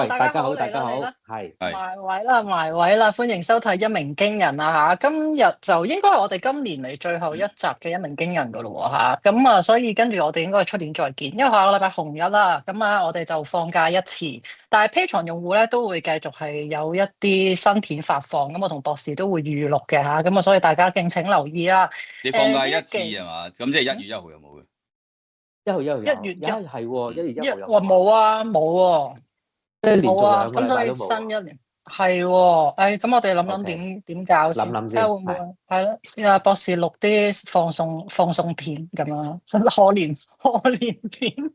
喂，大家好，大家好，大家好，嚟啦，係埋位啦，歡迎收睇一鳴驚人啊嚇！今日就應該係我哋今年嚟最後一集嘅一鳴驚人噶咯喎嚇，咁啊，所以跟住我哋應該係出年再見，因為下個禮拜紅日啦，咁啊，我哋就放假一次，但係 Patreon 用戶咧都會繼續係有一啲新片發放，咁我同博士都會預錄嘅嚇，咁啊，所以大家敬請留意啦。你放假一次係嘛？咁即係1月1號有冇嘅1號有，一月一係喎，1月1號有。哇冇啊冇喎。即係連續冇啊， 2個禮咁所以拜都冇。新一年係喎，咁我哋諗諗 OK 點搞先，諗諗先睇下會唔會係咯？阿博士錄啲放送片咁樣，可憐片，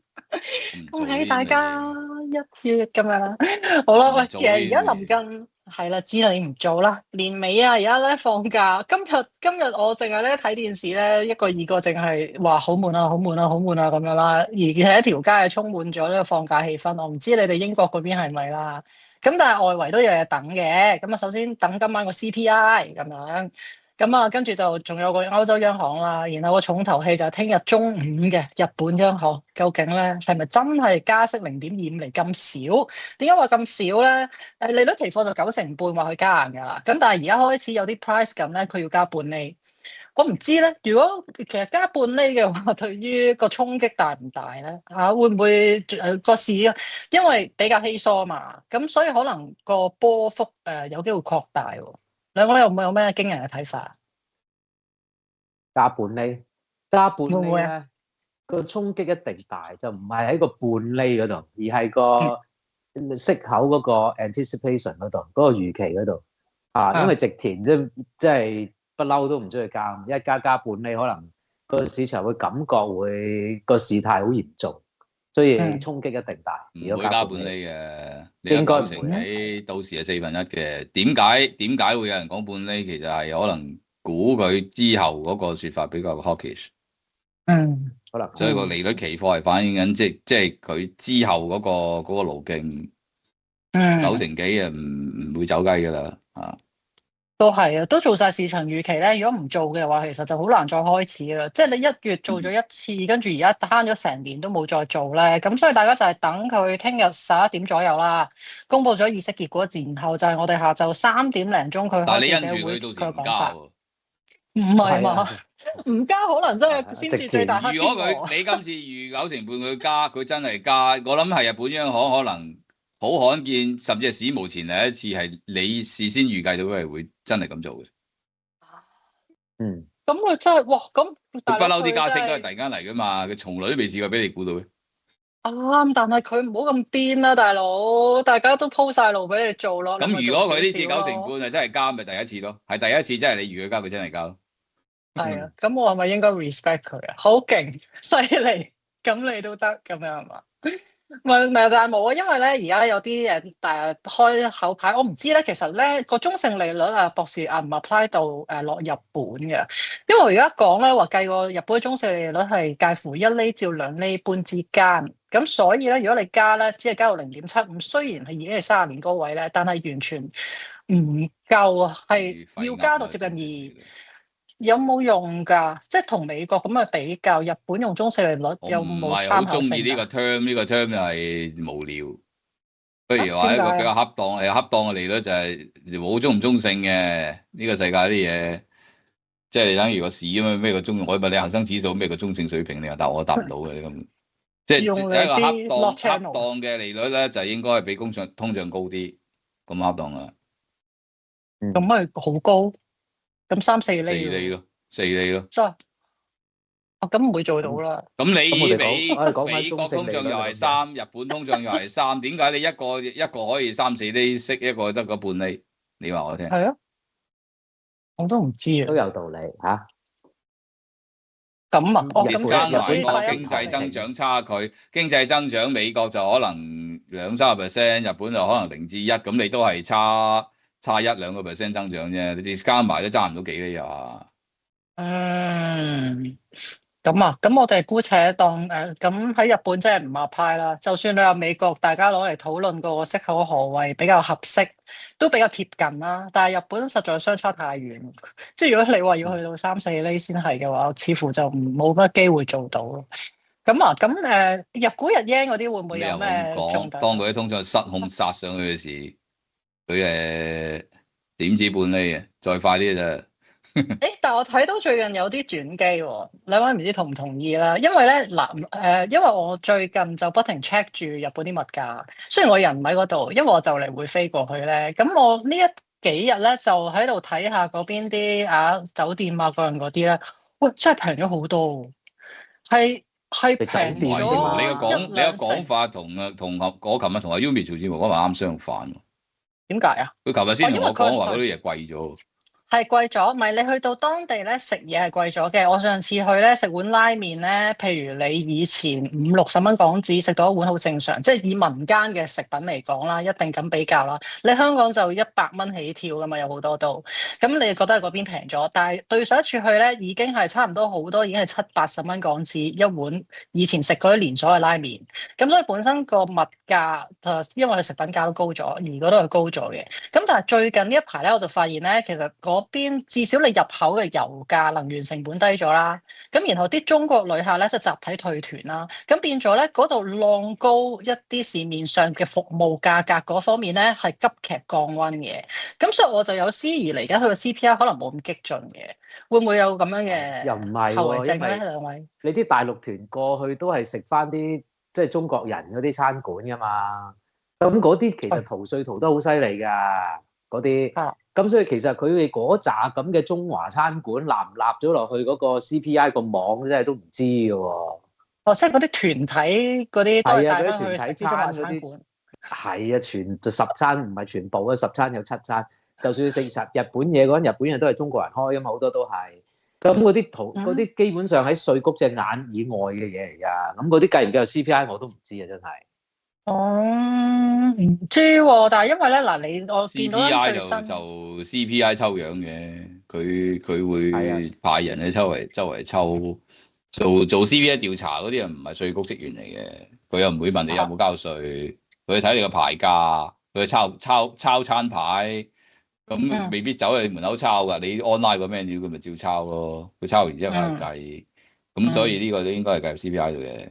恭喜大家1月咁樣。好啦，喂，其實而家臨近係啦，知道你唔做啦，年尾啊，而家咧放假，今日我淨係咧睇電視咧，一個二個淨係話好悶啊，好悶啊，好悶啊咁樣啦，而係一條街係充滿咗呢個放假氣氛。我唔知你哋英國嗰邊係咪啦？咁但係外圍都有嘢等嘅，咁啊首先等今晚個 CPI 咁樣，咁啊跟住就仲有個歐洲央行啦，然後個重頭戲就係聽日中午嘅日本央行，究竟咧係咪真係加息0.25厘咁少？點解話咁少咧？利率期貨就9成半話佢加硬㗎啦，咁但係而家開始有啲 price 咁咧，佢要加半厘。我唔知咧，如果其實加半厘嘅話，對於個衝擊大唔大咧？會唔會個市因為比較稀疏嘛，咁所以可能個波幅有機會擴大喎。兩位有冇咩驚人嘅睇法？加半厘咧，個衝擊一定大，就唔係喺個半厘嗰度，而係個息口嗰個 anticipation 嗰度，嗰個預期嗰度因為植田即係不嬲都唔中意加，一加半厘，可能個市場會感覺會個事態好嚴重，所以衝擊一定大。唔會加半厘嘅，應該唔會。9成幾，到時係1/4嘅。點解會有人講半厘？其實係可能估佢之後嗰個説法比較 hawkish。可能。所以個利率期貨係反映緊，即係佢之後嗰個路徑。9成幾啊，唔會走雞㗎啦都係啊，都做晒市場預期咧。如果唔做嘅話，其實就好難再開始啦。即係你1月做咗一次，跟住而家慳咗成年都冇再做咧。咁所以大家就係等佢聽日11點左右啦，公佈咗議息結果，然後就係我哋下晝3點零鐘佢開記者會佢講法。唔係嘛？唔加可能真係先至最大黑天鵝。如果你今次預9成半佢加，佢真係加，我諗係日本央行可能。好罕見，甚至係史無前例一次，係你事先預計到佢係會真係咁做嘅。咁佢真係哇！咁不嬲啲加息都係突然間嚟噶嘛，佢從來都未試過俾你估到嘅。啱，但係佢唔好咁癲啦，大佬，大家都鋪晒路俾你做咯。咁如果佢呢次9成半係真係加，咪第一次咯，係第一次真係你預佢加，佢真係加咯。係啊，咁我係咪應該 respect 佢啊？好勁，犀利，咁你都得咁樣係嘛？唔係，但係冇啊，因為咧而家有啲開口牌，我唔知咧。其實咧個中性利率博士唔 apply 到落日本嘅，因為我而家講咧話計個日本嘅中性利率係介乎1厘至2厘半之間，咁所以咧如果你加咧，只係加到0.75，雖然係已經係30年高位咧，但係完全唔夠啊，係要加到接近2。有冇用㗎？即係同美國咁去比較，日本用中性利率有冇參考性？我唔係好中意呢個 term，呢個 term 又係無聊。不如話一個比較恰當嘅利率就係冇中唔中性嘅呢個世界啲嘢，即係等於個市咁樣咩個中，我問你恒生指數咩個中性水平，你又答我答唔到嘅咁。即係一個恰當嘅利率咧，就應該係比通脹高啲，咁恰當啦。咁咪好高？咁3-4厘，4厘咯，真咁唔會做到啦。咁你美國通脹又係3，日本通脹又係3，點解你一個可以3-4厘息，一個得個半厘？你話我聽。係啊，我都唔知啊。都有道理嚇。咁啊，日本個經濟增長差距，經濟增長美國就可能2-3%，日本就可能0至1，咁你都係差1-2% 增長啫，你哋加埋都爭唔到幾厘啊！咁啊，咁我哋姑且當咁喺日本真係唔apply啦。就算你話美國，大家攞嚟討論個息口何謂比較合適，都比較貼近啦。但係日本實在相差太遠，即係如果你話要去到3-4厘先係嘅話，似乎就冇乜機會做到咯。咁啊，咁日股日 yen 嗰啲會唔會有咩重大？當佢啲通脹失控殺上去嘅時，佢點止半厘啊，再快啲就。但我睇到最近有啲轉機喎，兩位唔知同唔同意啦？因為咧因為我最近就不停 check 住日本啲物價，雖然我人唔喺嗰度，因為我就嚟會飛過去咧。咁我呢幾日咧就喺度睇下嗰邊啲酒店啊各樣嗰啲咧，喂真係平咗好多喎，係平咗。你個講法同我琴日同阿 Yumi 做節目嗰話啱相反喎。點解啊？佢琴日先同我講話嗰啲嘢貴咗。係貴咗，唔係你去到當地咧食嘢係貴咗嘅。我上次去咧食碗拉麵咧，譬如你以前50-60蚊港紙食到一碗好正常，即係以民間嘅食品嚟講啦，一定咁比較啦。你香港就100蚊起跳噶嘛，有好多都。咁你覺得嗰邊平咗？但係對上一次去咧，已經係差唔多好多，已經係70-80蚊港紙一碗。以前食嗰啲連鎖嘅拉麵，咁所以本身個物價因為佢食品價都高咗，而嗰度係高咗嘅。咁但係最近呢一排咧，我就發現咧，其實嗰邊至少你入口嘅油價、能源成本低咗啦。咁然後啲中國旅客咧就集體退團啦。咁變咗咧，嗰度浪高一啲市面上嘅服務價格嗰方面咧係急劇降溫嘅。咁所以我就有思疑嚟緊佢個 CPI 可能冇咁激進嘅，會唔會有咁樣嘅又唔係後遺症咧？因為兩位，你啲大陸團過去都係食翻啲即係中國人嗰啲餐館噶嘛，咁嗰啲其實逃稅逃得好犀利㗎，嗰啲。咁所以其實佢哋嗰扎咁嘅中華餐館納唔納咗落去嗰個 CPI 個網，真係都唔知㗎喎。即係嗰啲團體嗰啲都係帶翻去食啲中華餐館。係啊，全就10餐唔係全部啊，10餐有7餐。就算食日本嘢嗰陣，日本人都係中國人開㗎嘛，好多都係。咁嗰啲基本上喺稅谷隻眼以外嘅嘢嚟㗎。咁嗰啲計唔計入 CPI 我都唔知啊，真係。唔知喎，但係因為咧嗱，我見到最新就 CPI 抽樣嘅，佢會派人去周圍抽做 CPI 調查嗰啲人唔係稅局職員嚟嘅，佢又唔會問你有冇交稅，佢睇你個牌價，佢抄餐牌，咁未必走喺你門口抄㗎，你 online 個 menu 佢咪照抄咯，佢抄完之後計，咁所以呢個都應該係計入 CPI 度嘅。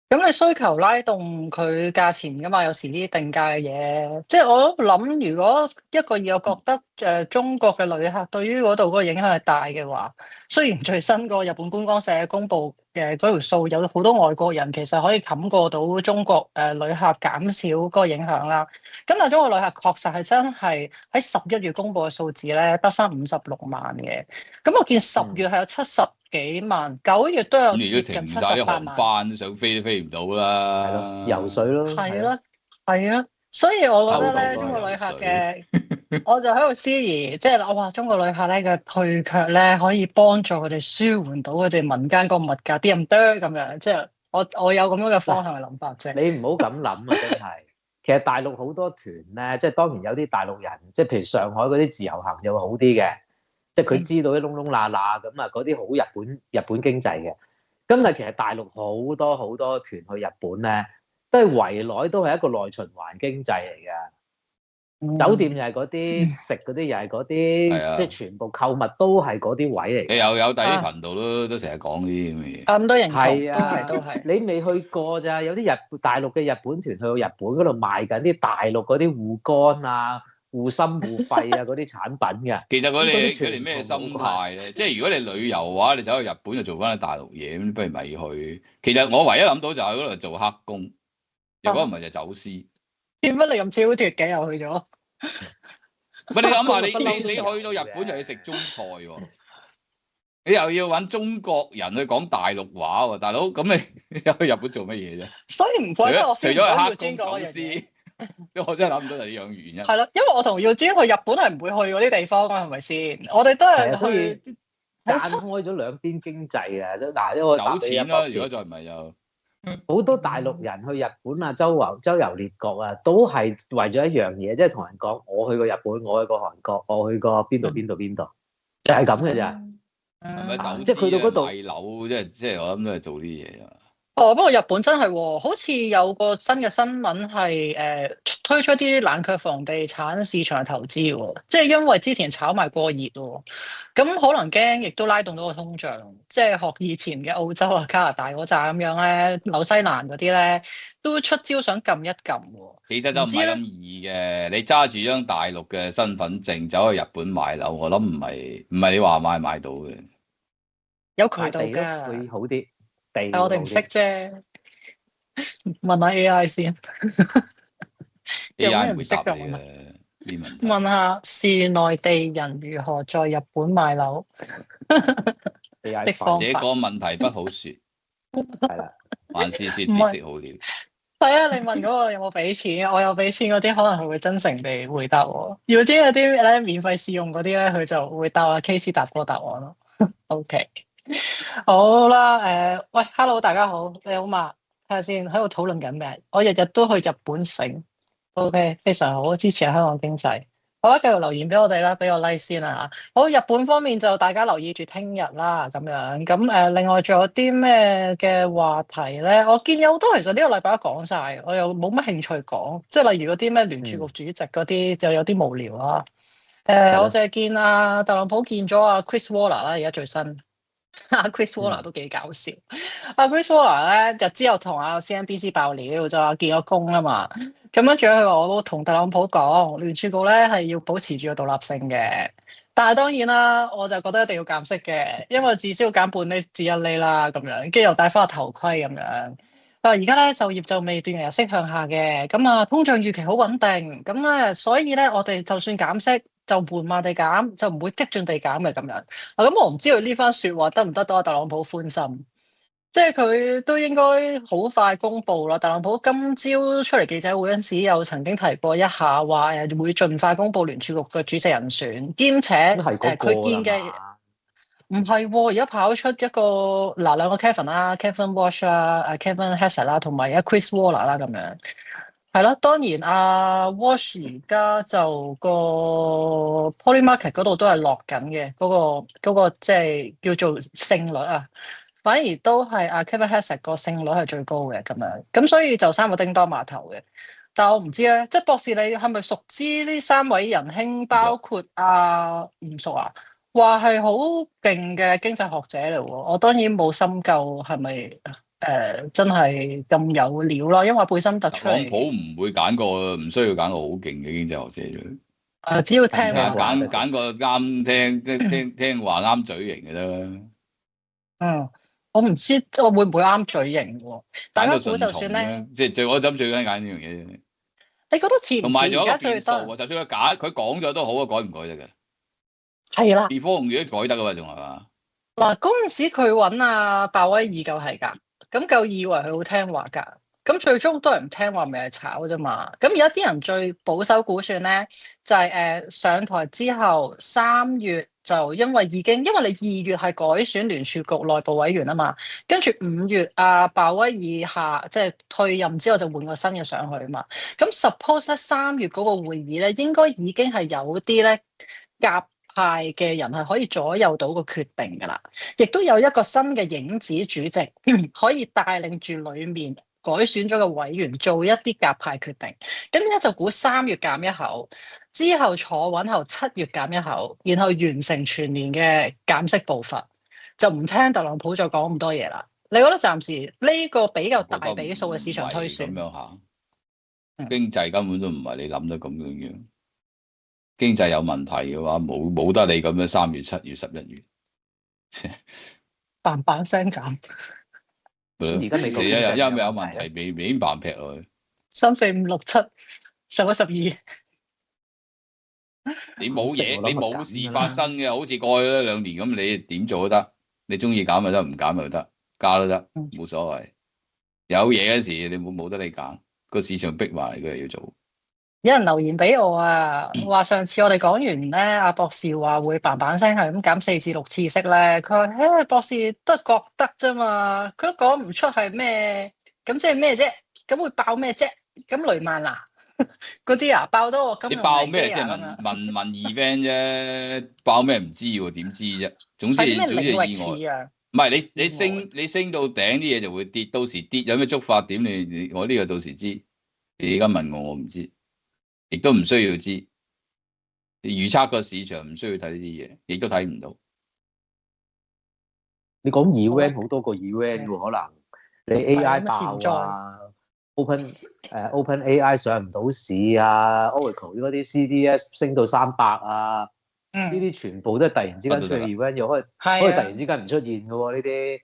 咁你需求拉動佢價錢㗎嘛？有時呢啲定價嘅嘢，即係我諗，如果一個月我覺得中國嘅旅客對於嗰度嗰個影響係大嘅話，雖然最新個日本觀光社公布嘅嗰條數有好多外國人其實可以冚過到中國旅客減少嗰個影響啦。咁但係中國旅客確實係真係喺11月公布嘅數字咧，得返56萬嘅。咁我見10月係有70幾萬，9月都有接近78萬。翻想飛都飛唔到啦，係咯，游水咯。係咯，係啊，所以我覺得咧，中國旅客嘅，我就喺度思疑，即係我話中國旅客咧嘅退卻咧，可以幫助佢哋舒緩到佢哋民間個物價啲咁多咁樣，即係我有咁樣嘅方向嘅諗法啫。你唔好咁諗啊，真係。其實大陸好多團咧，即係當然有啲大陸人，即係譬如上海嗰啲自由行就會好啲嘅。即係佢知道啲窿窿罅罅咁啊，嗰啲好日本經濟嘅。咁但係其實大陸好多團去日本咧，都係圍內都係一個內循環經濟嚟嘅。酒店又係嗰啲，食嗰啲又係嗰啲，即係全部購物都係嗰啲位嚟嘅。你有第啲頻道都成日講呢啲咁嘅嘢。咁多人係啊，都係。你未去過咋？有啲大陸嘅日本團去到日本嗰度賣緊啲大陸嗰啲護肝啊、護心護肺啊嗰啲產品嘅。其實佢哋咩心態咧？即係如果你旅遊嘅話，你走去日本就做翻啲大陸嘢，咁不如咪去。其實我唯一諗到就係嗰度做黑工，如果唔係就走私。點解你咁超脫嘅又去咗？喂，你諗下，你去到日本就要食中菜喎，你又要揾中國人去講大陸話喎，大佬咁你去日本做乜嘢啫？所以唔怪得我除咗係黑工走私，我真係諗唔到係呢樣原因。係咯，因為我同耀尊去日本係唔會去嗰啲地方啊，係咪先？我哋都係去間開咗兩邊經濟啊！嗱，因為我有錢啦，如果再唔係就好多大陸人去日本啊，周遊列國啊，都係為咗一樣嘢，即係同人講我去過日本，我去過韓國，我去過邊度，就係咁嘅咋。係咪走？即係去到嗰度買樓，即係我諗都係做啲嘢啊。哦，不過日本真係喎，好似有個新嘅新聞係推出啲冷卻房地產市場嘅投資喎，即係因為之前炒賣過熱喎，咁可能驚亦都拉動到個通脹，即係學以前嘅澳洲啊、加拿大嗰扎咁樣咧，紐西蘭嗰啲咧都出招想撳一撳喎。其實就唔係咁易嘅，你揸住張大陸嘅身份證走去日本買樓，我諗唔係你話買到嘅，有渠道地㗎，會好啲，地但我哋唔識啫。問下 AI 先。有咩，AI 唔會唔識就問答你嘅呢問題。問下是內地人如何在日本買樓 AI 的方法。這個問題不好說，係啦，還是說唔係別的好了。係啊，你問嗰個有冇俾錢，我有俾錢嗰啲，可能佢會真誠地回答我。要啲嗰啲咧免費試用嗰啲咧，佢就會答阿 Case 答個答案咯。OK，好啦，喂，Hello，大家好，你好嘛？睇下先，喺度討論緊咩？我日日都去日本城。OK，非常好，支持香港經濟。好啦，繼續留言俾我哋啦，俾個 like 先啦嚇。好，日本方面就大家留意住聽日啦，咁樣。咁另外仲有啲咩嘅話題咧？我見有好多其實呢個禮拜都講晒，我又冇乜興趣講。即係例如嗰啲咩聯儲局主席嗰啲，就有啲無聊啦。我就係見特朗普見咗阿 Chris Waller 啦，而家最新。Chris Waller 都幾搞笑。Chris Waller 咧就之後同阿 CNBC 爆料，就話見咗工啊嘛。咁跟住佢話我都同特朗普講，聯儲局咧係要保持住個獨立性嘅。但係當然啦，我就覺得一定要減息嘅，因為至少要減半厘至一厘啦，咁樣，跟住又戴翻個頭盔咁樣。而家咧就業就未斷崖式向下嘅，咁啊通脹預期好穩定，咁咧所以咧我哋就算減息就緩慢地減，就唔會激進地減嘅咁樣。咁我唔知佢呢番説話得唔得到阿特朗普歡心？即係佢都應該好快公佈啦。特朗普今朝出嚟記者會嗰陣時，有曾經提過一下話會盡快公佈聯儲局嘅主席人選，兼且佢見嘅唔係喎，而家跑出一個兩個 Kevin 啦，Kevin Walsh 啦，Kevin Hassett 啦，同埋Chris Waller 啦咁樣。係咯，當然Walsh 而家就個 Polymarket 嗰度都係落緊嘅，嗰個即係叫做勝率啊。反而都係Kevin Hassett 個勝率係最高嘅咁樣，咁所以就三個叮噹碼頭嘅。但係我唔知咧，即係博士你係咪熟知呢三位仁兄？包括唔熟啊？話係好勁嘅經濟學者嚟喎。我當然冇深究係咪真係咁有料啦，因為貝森特出嚟。特朗普唔會揀個唔需要揀個好勁嘅經濟學者啫。只要聽話揀個啱聽話啱嘴型嘅啫。我唔知我會唔會啱嘴型喎？大家估就算咧，即係我諗最緊揀呢樣嘢啫。你覺得似唔似？同埋仲有一個變數喎，就算佢講咗都好啊，改唔改得嘅？係啦。before 用都改得噶嘛，仲係嘛？嗱，嗰陣時佢揾鮑威爾夠係㗎，咁夠以為佢好聽話㗎，咁最終都係唔聽話，咪係炒啫嘛。咁而家啲人最保守估算咧，就係上台之後3月就因為你2月係改選聯儲局內部委員啊嘛，跟住5月鮑威爾即係退任之後就換個新嘅上去啊嘛。咁 suppose 咧3月嗰個會議咧，應該已經係有啲咧夾派嘅人係可以左右到個決定㗎啦，亦都有一個新嘅影子主席可以帶領住裡面改選咗嘅委員做一啲鴿派決定。咁而家就估3月減一口，之後坐穩後7月減一口，然後完成全年嘅減息步伐，就唔聽特朗普再講咁多嘢啦。你覺得暫時呢個比較大比數嘅市場推算？咁樣下，經濟根本都唔係你諗得咁樣。經濟有問題嘅話，冇得你咁樣3月、7月、11月，嘭嘭聲減。而家美國因為有問題，未已經嘭劈落去。3、4、5、6、7，上咗12。你冇嘢，你冇事發生嘅，好似過去2年咁，你點做都得。你中意減咪得，唔減咪得，加都得，冇所謂。有嘢嗰時，你冇得你揀，個市場逼埋佢要做。有人留言俾我話上次我哋講完咧，阿博士話會嘭嘭聲係咁減4至6次息咧，佢話博士都係覺得啫嘛，佢都講唔出係咩，咁即係咩啫？咁會爆咩啫？咁雷曼嗰啲爆多我金融爆咩即係問 event 啫，爆咩唔知喎，點知啫？總之係意外。唔係你升到頂啲嘢就會跌，到時跌有咩觸發點？我呢個到時知。你而家問我唔知，亦都唔需要知。預測個市場唔需要睇呢啲嘢，亦都睇唔到。你講 event 好多個 event 喎，可能你 AI 爆啊 ，Open AI 上唔到市啊 ，Oracle 嗰啲 CDS 升到300啊，呢啲全部都係突然之間出現 event，又可以突然之間唔出現嘅喎呢啲。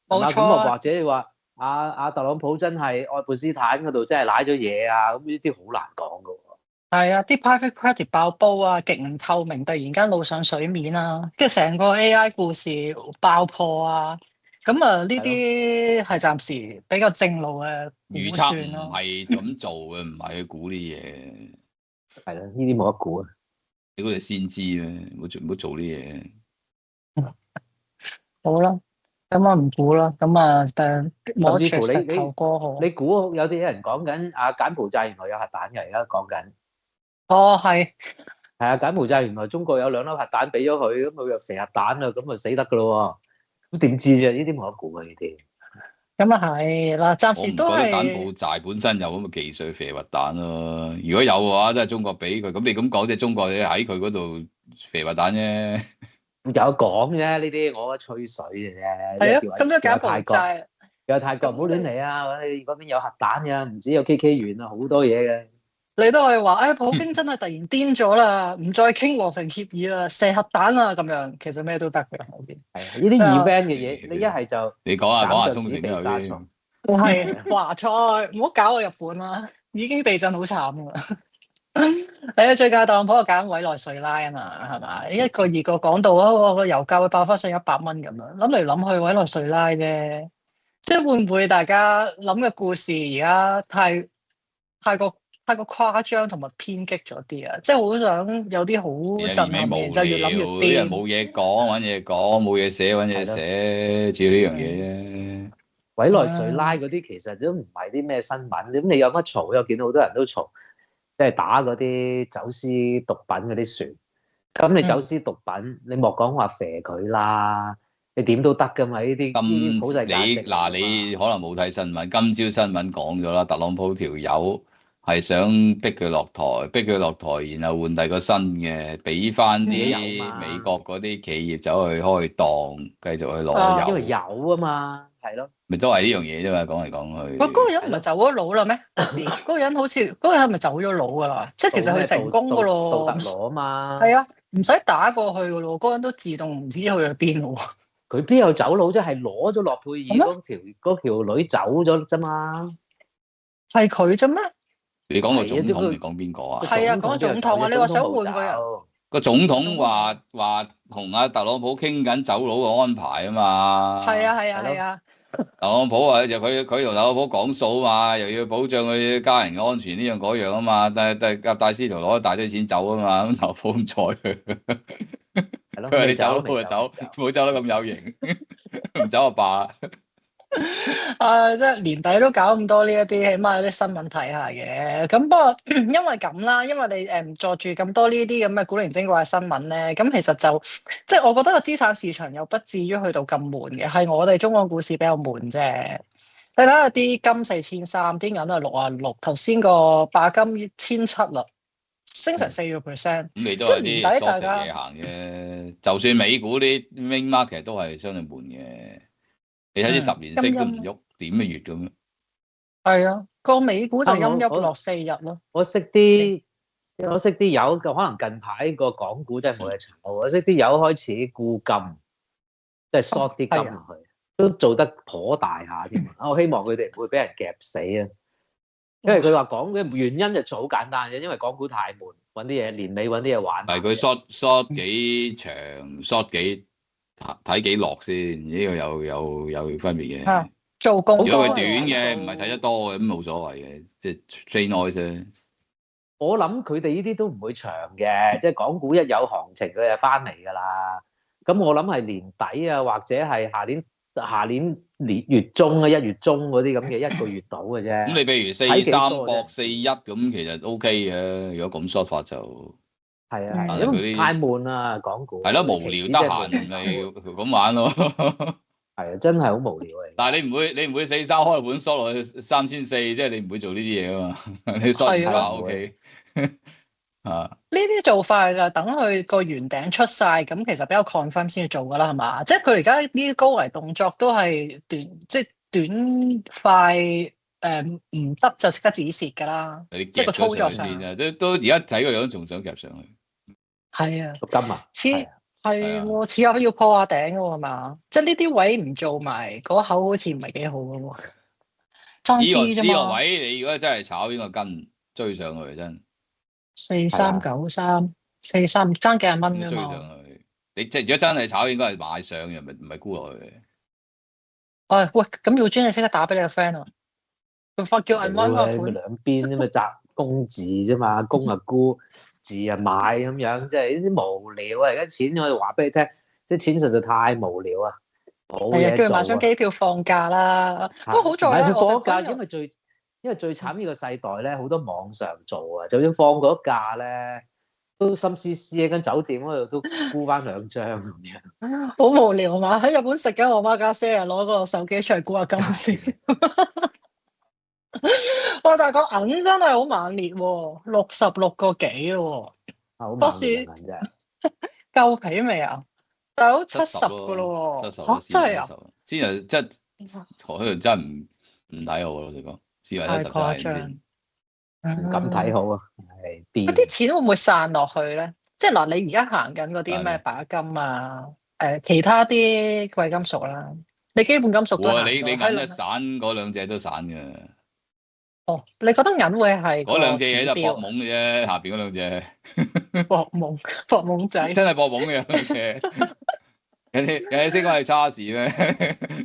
冇錯。咁或者你話阿特朗普真係愛潑斯坦嗰度真係賴咗嘢啊，咁呢啲好難講嘅喎。係啊，啲 private credit 爆煲啊，極唔透明，突然間露上水面啊，跟住成個 AI 故事爆破啊，咁呢啲係暫時比較正路嘅預測唔係咁做嘅，唔係去估啲嘢。係啦，呢啲冇得估啊！你估你先知咩？唔好做啲嘢。好啦，咁唔估啦，咁摸住石頭過河。你估有啲人講緊柬埔寨原來有核彈嘅，而家講緊。哦，係啊，柬埔寨原來中國有2粒核彈俾咗佢，咁佢又射核彈啦，咁死得噶咯喎！咁點知啫？呢啲冇得估啊！呢啲。咁係嗱，暫時都係。我唔覺得柬埔寨本身有咁嘅技術射核彈咯。如果有嘅話，都係中國俾佢。咁你咁講，即係中國喺佢嗰度射核彈啫。有講啫，呢啲我覺得吹水嘅啫。係啊，咁都柬埔寨。有泰國唔好亂嚟啊！嗰邊有核彈㗎，唔止有 KK 園啊，好多嘢嘅。你都係話，普京真係突然癲咗啦，唔再傾和平協議啦，射核彈啊咁樣，其實咩都得嘅，我見。係啊，呢啲 event 嘅嘢，你一係就你講下沖繩有啲。係華菜，唔好搞我日本啦，已經地震好慘噶啦。係啊，最近特朗普又揀委內瑞拉啊嘛，係嘛？一個二個講到啊，個油價會爆發上100蚊咁樣，諗嚟諗去委內瑞拉啫，即係會唔會大家諗嘅故事而家太過誇張同埋偏激咗啲啊！即係好想有啲好震撼嘅，就越諗越癲。啲人冇嘢講，揾嘢講；冇嘢寫，揾嘢寫，只要呢樣嘢啫。委內瑞拉嗰啲其實都唔係啲咩新聞，咁你有乜嘈？又見到好多人都嘈，即係打嗰啲走私毒品嗰啲船。咁你走私毒品，你莫講話肥佢啦，你點都得㗎嘛？呢啲普世價值。你可能冇睇新聞，今朝新聞講咗啦，特朗普條友係想逼佢落台，然後換第個新嘅，俾翻啲美國嗰啲企業走去開檔，繼續去攞油。因為有啊嘛，係咯。咪都係呢樣嘢啫嘛，講嚟講去。嗰個人唔係走咗佬啦咩？嗰個人好似嗰個人係咪走咗佬㗎啦？即係其實佢成功㗎咯。杜特羅啊嘛。係啊，唔使打過去㗎咯，嗰個人都自動唔知去咗邊喎。佢邊有走佬啫？係攞咗諾貝爾嗰條女走咗啫嘛。係佢啫咩？你講個總統，你講邊個啊？係啊，講總統啊！你話想換個人？個總統話同阿特朗普傾緊走佬嘅安排啊嘛。係啊。特朗普話就佢同特朗普講數啊嘛，又要保障佢家人嘅安全呢樣嗰樣啊嘛。但係夾戴斯圖攞一大堆錢走啊嘛，咁特朗普唔睬佢。佢話你走就走，唔好走得咁有型，唔走就罷。即係年底都搞咁多呢一啲，起碼有啲新聞睇下嘅。咁不過因為咁啦，因為你作住咁多呢啲咁嘅古靈精怪嘅新聞咧，咁其實就即係我覺得個資產市場又不至於去到咁悶嘅，係我哋中國股市比較悶啫。你睇下啲金4300，啲銀啊66，頭先個白金1700啦，升成4%。咁你都係啲多食嘢行嘅，就算美股啲 main market 都係相對悶嘅。你睇啲10年升都唔喐，點嘅月咁樣？係啊，個美股就陰鬱落4日咯。我識啲友，可能近排個港股真係冇嘢炒。我識啲友開始沽金，即係 short 啲金落去，都做得頗大下添。我希望佢哋唔會俾人夾死啊！因為佢話講嘅原因就好簡單嘅，因為港股太悶，揾啲嘢年尾揾啲嘢玩。但係佢 short 幾長，short 幾。睇幾落先，呢個有分別嘅。做工。如果佢短嘅，唔係睇得多嘅，咁冇所謂嘅，即係 trade noise 啫。我諗佢哋呢啲都唔會長嘅，即係港股一有行情佢就翻嚟㗎啦。咁我諗係年底啊，或者係下年月中啊，1月中嗰啲咁嘅1個月到嘅啫。咁你譬如43博41咁，其實 OK 嘅。如果咁 short 法就。係啊，因為太悶啦，港股。係咯，無聊得閒咪咁玩咯。係啊，真係好無聊啊！但係你唔會4-3開盤縮落去3400，即係你唔會做呢啲嘢啊嘛。你縮唔下 OK 啊？呢啲做法就等佢個圓頂出晒，咁其實比較 confirm 先至做噶啦，係嘛？即係佢而家呢啲高危動作都係短快唔得就即刻止蝕噶啦。即係個操作上都而家睇個樣仲想夾上去。係啊，個金啊，係喎，似有要破下頂嘅喎嘛。即係呢啲位唔做埋，嗰口好似唔係幾好嘅喎。爭啲啫嘛。呢個位你如果真係炒邊個金追上去真。4393 43爭幾廿蚊啫追嘛。上去，你即係如果真係炒，應該係買上嘅，唔係沽落去。喂，咁耀尊你識得打俾你個 friend 啊？佢發叫銀灣個盤。兩邊啫嘛，擇公字啫嘛，公啊沽，字啊買咁樣，即係呢啲無聊啊！而家錢我哋話俾你聽，即係錢實在太無聊啊，冇嘢做啊。叫佢買張機票放假啦。不過好在咧，放假因為最慘呢個世代咧，好多網上做啊，就算放嗰假咧，都心思思喺間酒店嗰度都沽翻2張咁樣。好無聊嘛！喺日本食緊我媽家姐啊，攞個手機出嚟沽下金先。哇！但係個銀真係好猛烈喎，66個幾喎。好猛烈啊！真係夠皮未啊？大佬70個咯喎。嚇！真係啊？先係真係真唔睇好咯，你講。太誇張。唔敢睇好啊！係嗰啲錢會唔會散落去咧？即係嗱，你而家行緊嗰啲咩白金啊？其他啲貴金屬啦，你基本金屬都行咗。你銀一散，嗰兩隻都散嘅。哦，你覺得銀會係嗰兩隻嘢就搏懵嘅啫，下邊嗰兩隻搏懵仔，真係搏懵嘅兩隻。人哋識講係差事咩？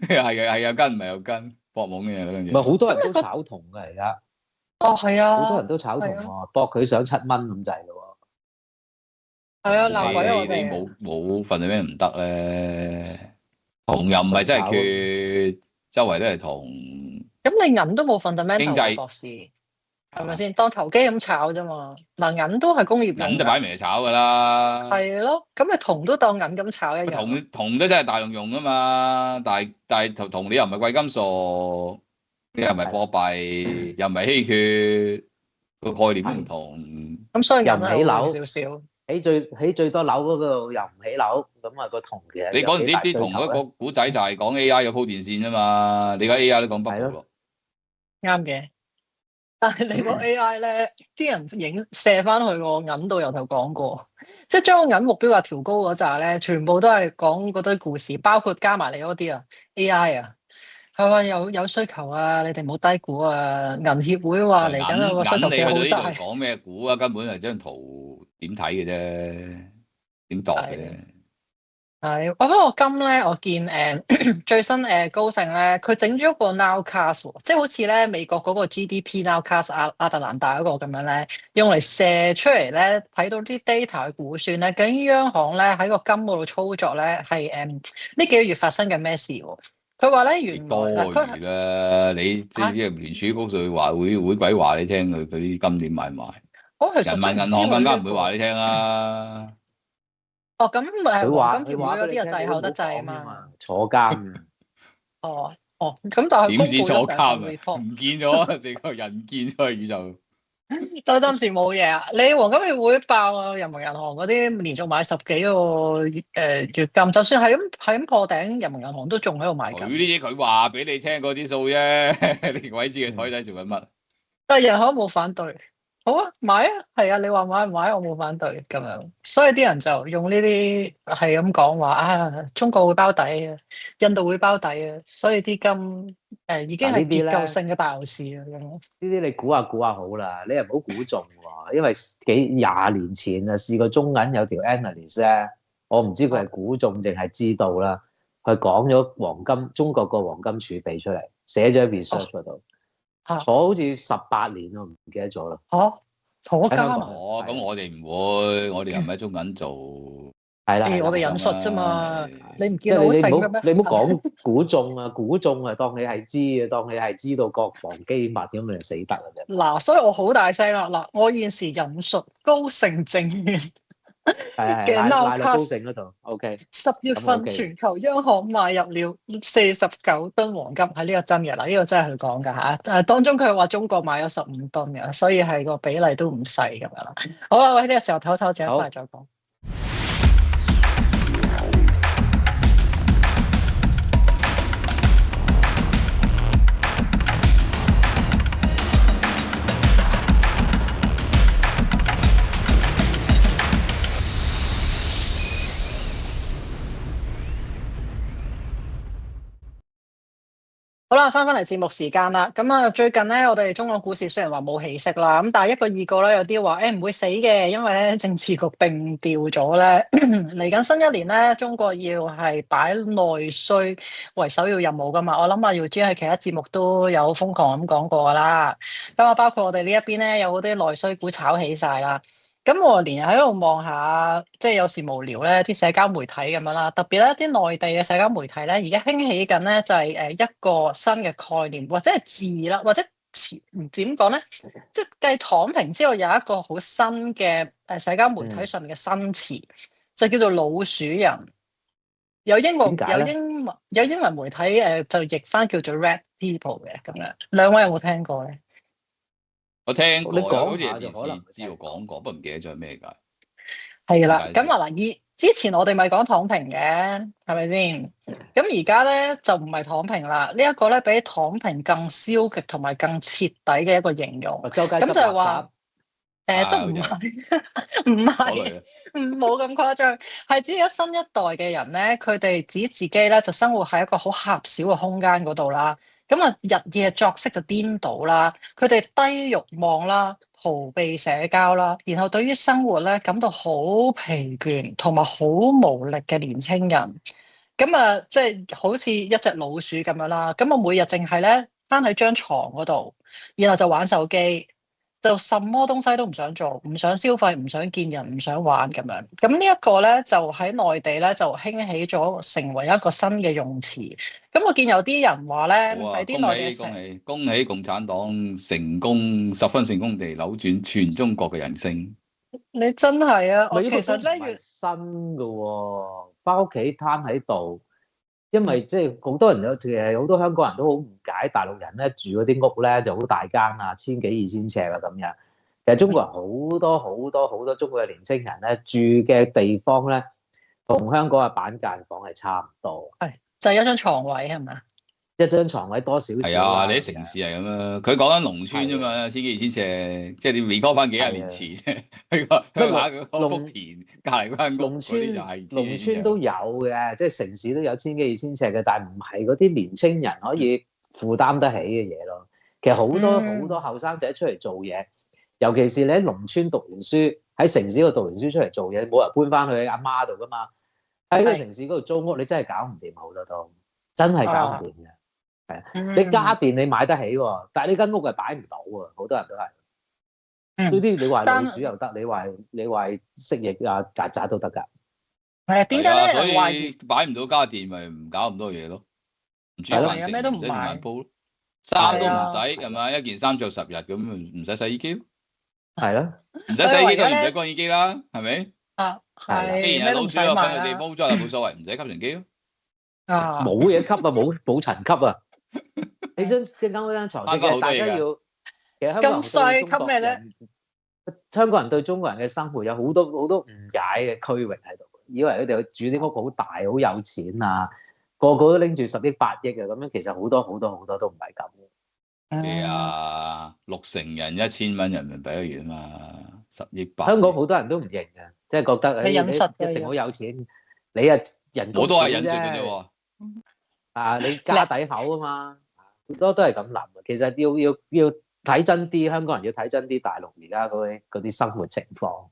係有跟唔係有跟，搏懵嘅嗰兩隻。唔係好多人都炒銅嘅而家。哦，係啊，好多人都炒銅喎，搏佢上7蚊咁滯咯喎。係啊，鬧鬼我哋。你冇份咩唔得咧？銅又唔係真係缺，周圍都係銅。咁你銀都冇 fundamental 經濟博士，係咪先？當投機咁炒啫嘛。嗱，銀都係工業用。銀就擺明係炒㗎啦。係咯，咁你銅都當銀咁炒一樣。銅都真係大陸用㗎嘛，但係銅你又唔係貴金屬，你又唔係貨幣，又唔係稀缺，個概念都唔同。咁所以又唔起樓少少。起最多樓嗰度又唔起樓，咁啊個銅其實你嗰陣時啲銅嗰個古仔就係講 A.I. 有鋪電線啫嘛，你而家 A.I. 都講北部咯。啱嘅，但係你個 A.I. 咧，啲人射翻去個銀度由頭講過，即係將個銀目標價調高嗰扎咧，全部都係講嗰堆故事，包括加埋你嗰啲啊 A.I. 啊，佢話有需求啊，你哋唔好低估啊。銀協會話嚟緊個需求幾好大。講咩股啊？根本係張圖點睇嘅啫，點度嘅啫。係，不過金咧，我見最新高盛咧，佢整咗個 nowcast，即係好似咧美國嗰個 GDP nowcast 亞特蘭大嗰個咁樣咧，用嚟射出嚟咧，睇到啲 data 去估算咧，究竟央行咧喺個金嗰度操作咧係呢幾個月發生緊咩事喎？佢話咧原來多餘啦，你即係聯儲局就話會鬼話你聽佢啲金點買賣。人民銀行更加唔會話你聽啦。哦，咁佢黃金協會嗰啲就滯後得滯啊嘛，坐監。哦，咁但係點止坐監啊？唔見咗，成個人唔見咗喺宇宙。但係暫時冇嘢啊！你黃金協會爆啊，人民銀行嗰啲連續買10幾個月金，就算係咁破頂，人民銀行都仲喺度買緊。佢呢啲佢話俾你聽嗰啲數啫，你鬼知佢台底做緊乜？但係人行冇反對。好啊，買啊，係啊，你話買唔買？我冇反對咁樣，所以啲人就用呢啲係咁講話啊，中國會包底啊，印度會包底啊，所以啲金已經係結構性嘅大牛市啊咁。呢啲你估下好啦，你又唔好估中喎，因為20年前啊試過中銀有條 analyst 咧，我唔知佢係估中定係知道啦，佢講咗中國個黃金儲備出嚟，寫咗喺 research 嗰度。坐好似18年咯，唔記得咗啦。坐監咁我哋唔會，我哋又唔喺中銀做。係啦，我哋引述啫嘛。你唔即見到係你唔好講估中啊，估中啊，當你係知嘅，當你係知道國防機密咁，你就死得啦啫。嗱，所以我好大聲啊！嗱，我現時引述高盛證券嘅拉到高 nowcast 盛嗰度 ，OK。 10月份全球央行買入了49噸黃金，係呢個真嘅嗱，呢個真係佢講㗎嚇。當中佢話中國買咗15噸嘅，所以係個比例都唔細咁樣啦。好啦，我喺呢個時候唞唞，陣翻嚟再講。好啦，翻嚟節目時間啦。咁啊，最近咧，我哋中港股市雖然話冇起色啦，咁但係一個二個咧，有啲話唔會死嘅，因為咧政治局定調咗咧，嚟緊新一年咧，中國要係擺內需為首要任務噶嘛。我諗啊，耀珠喺其他節目都有瘋狂咁講過噶啦。咁啊，包括我哋呢一邊咧，有嗰啲內需股炒起晒啦。咁我連日喺度望下，即係有時無聊咧，啲社交媒體咁樣啦，特別咧啲內地嘅社交媒體咧，而家興起緊咧就係一個新嘅概念，或者係字啦，或者詞唔知點講咧，即係繼躺平之後有一個好新嘅社交媒體上面嘅新詞，就叫做老鼠人。有英文媒體就譯翻叫做 rat people 嘅咁樣，兩位有冇聽過咧？我聽過，你講好似下就可能知道講過，不過唔記得咗係咩㗎。係啦，咁啊嗱，之前我哋咪講躺平嘅，係咪先？咁而家咧就唔係躺平啦，呢一個咧比躺平更消極同埋更徹底嘅一個形容。咁就係話，都唔係，唔係，冇咁誇張，係指咗新一代嘅人咧，佢哋指自己咧就生活喺一個好狹小嘅空間嗰度啦。咁啊，日夜作息就顛倒啦，佢哋低慾望啦，逃避社交啦，然後對於生活咧感到好疲倦同埋好無力嘅年青人，咁啊，即係好似一隻老鼠咁樣啦。咁我每日淨係咧攤喺張床嗰度，然後就玩手機，就什麼東西都唔想做，唔想消費，唔想見人，唔想玩咁樣。咁呢一個咧就喺內地咧就興起咗，成為一個新嘅用詞。咁我見有啲人話咧，喺啲內地恭喜共產黨十分成功地扭轉全中國嘅人性。你真係啊！我其實咧越新㗎喎，翻屋企攤喺度，因為即係好多人其實好多香港人都好誤解大陸人咧住嗰啲屋咧就好大間啊，1000幾2000尺啊咁樣。其實中國人好多中國嘅年青人咧住嘅地方咧，同香港嘅板間房係差唔多。係就係一張床位係咪？一張床位多少少。係啊，你啲城市係咁啊。佢講緊農村啫嘛，1000幾2000尺，即係你 recall 翻幾廿年前，去個鄉下嗰個福田隔離嗰間屋嗰啲就係。農村都有嘅，即係城市都有1000幾2000尺嘅，但係唔係嗰啲年青人可以負擔得起嘅嘢咯。其實好多後生仔出嚟做嘢，尤其是你喺農村讀完書，喺城市嗰度讀完書出嚟做嘢，冇人搬翻去阿媽度噶嘛。喺個城市嗰度租屋，你真係搞唔掂好多都，真係搞唔掂嘅。係啊，你家電你買得起喎，但係呢間屋係擺唔到喎，好多人都係。呢啲你話老鼠又得，你話蜥蜴啊曱甴都得㗎。係啊，點解咧？所以擺唔到家電咪唔搞咁多嘢咯。唔煮飯食，咩都唔買煲咯，衫都唔使係咪？一件衫着10日咁，唔使洗衣機咯。係咯，唔使洗衣機當然唔使乾衣機啦，係咪？啊，係。既然係老鼠啊，分佢哋煲咗就冇所謂，唔使吸塵機咯。啊，冇嘢吸啊，冇塵吸啊。你想即係嗰間床，大家要其實香港人咁細吸咩咧？香港人對中國人嘅生活有好多誤解嘅區域喺度，以為佢哋住啲屋好大好有錢啊，個個都拎住10億8億啊，咁樣其實好多都唔係咁。係啊，6成人1000蚊人民幣一個月啊嘛，10億8億。香港好多人都唔認嘅，即係覺得你一定好有錢，你啊人工我都係引述嘅啫。啊，你家底厚啊嘛，好多都係咁諗。其實要睇真啲，香港人要睇真啲大陸而家嗰啲生活情況。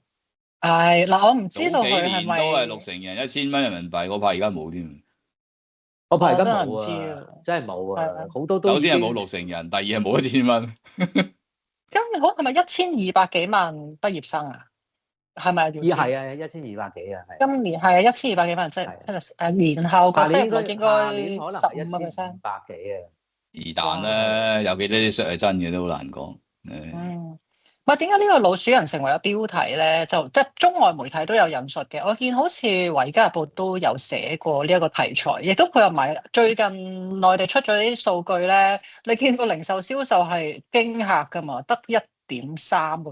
係嗱，我唔知道佢係咪都係6成人1000蚊人民幣，我怕而家冇添。我怕而家冇啊，真係冇啊，好多都首先係冇6成人，第二係冇1000蚊。今好係咪1200幾萬畢業生啊？係咪？係啊，1200幾啊，今年係啊，1200幾萬，即係年後個收入率應該15%。100幾啊！但咧有幾多啲係真嘅都好難講。唔係點解呢個老鼠人成為咗標題咧？就即係中外媒體都有引述嘅。我見好似《維加日報》都有寫過呢一個題材，亦都配合埋最近內地出咗啲數據咧。你見個零售銷售係驚嚇㗎嘛，得1.3%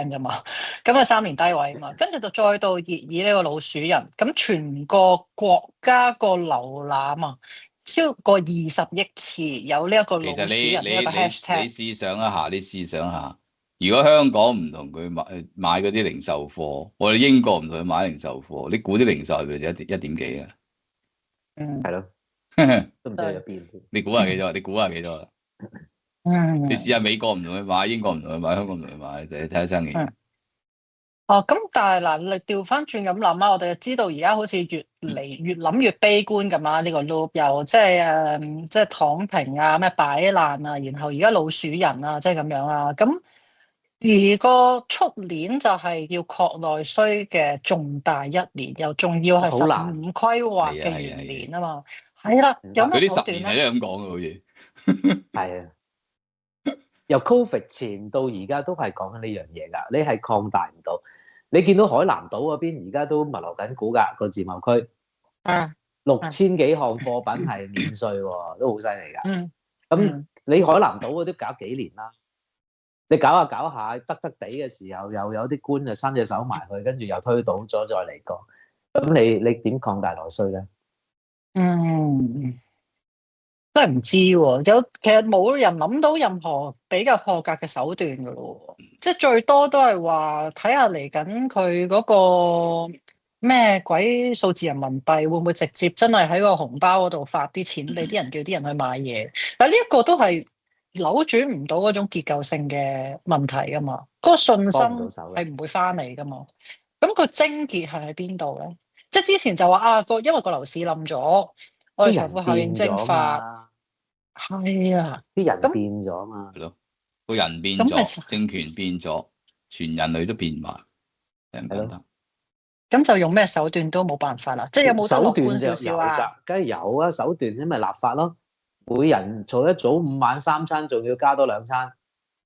啫嘛，咁啊3年低位啊嘛。跟住就再度熱議呢個老鼠人，咁全個國家個瀏覽啊，超過20億次有呢一個老鼠人呢一個 hashtag。你試想一下，如果香港唔同佢買嗰啲零售貨，我哋英國唔同佢買零售貨，你估啲零售係咪一點幾啊？嗯，係咯，都唔知喺邊。你估下幾多？你估下幾多？你試下美國唔同佢買，英國唔同佢買，香港唔同佢買，你睇下生意。哦，咁但係嗱，你調翻轉咁諗啊，我哋就知道而家好似越諗越悲觀咁啊！呢個 loop 又即係躺平啊，咩擺爛啊，然後而家老鼠人啊，即係咁樣啊。咁而個出年就係要國內需嘅重大一年，又仲要係15規劃嘅元年啊嘛。係啦，有咩手段咧？佢啲10年係都咁講嘅，好似係啊。由 Covid 前到而家都係講緊呢樣嘢㗎，你係擴大唔到。你見到海南島嗰邊而家都物流緊股㗎，個自貿區，6000幾項貨品係免稅喎，都好犀利㗎。咁你海南島嗰啲搞幾年啦？你搞下搞下，得地嘅時候，又有啲官就伸隻手埋去，跟住又推倒咗，再嚟過。咁你點擴大內需咧？真係唔知喎，其實冇人諗到任何比較破格嘅手段㗎咯，即係最多都係話睇下嚟緊佢嗰個咩鬼數字人民幣會唔會直接真係喺個紅包嗰度發啲錢俾啲人，叫啲人去買嘢。但係呢一個都係扭轉唔到嗰種結構性嘅問題㗎嘛，嗰個信心係唔會翻嚟㗎嘛。咁個症結係喺邊度咧？即係之前就話因為個樓市冧咗。我哋財富效應蒸發，係啊，啲人變咗嘛，係咯，個人變咗，政權變咗，全人類都變埋，係唔得。咁就用咩手段都冇辦法啦，即係有冇得樂觀少少啊？梗係有啊，手段咁咪立法咯，每人做一早午晚3餐，仲要加多2餐，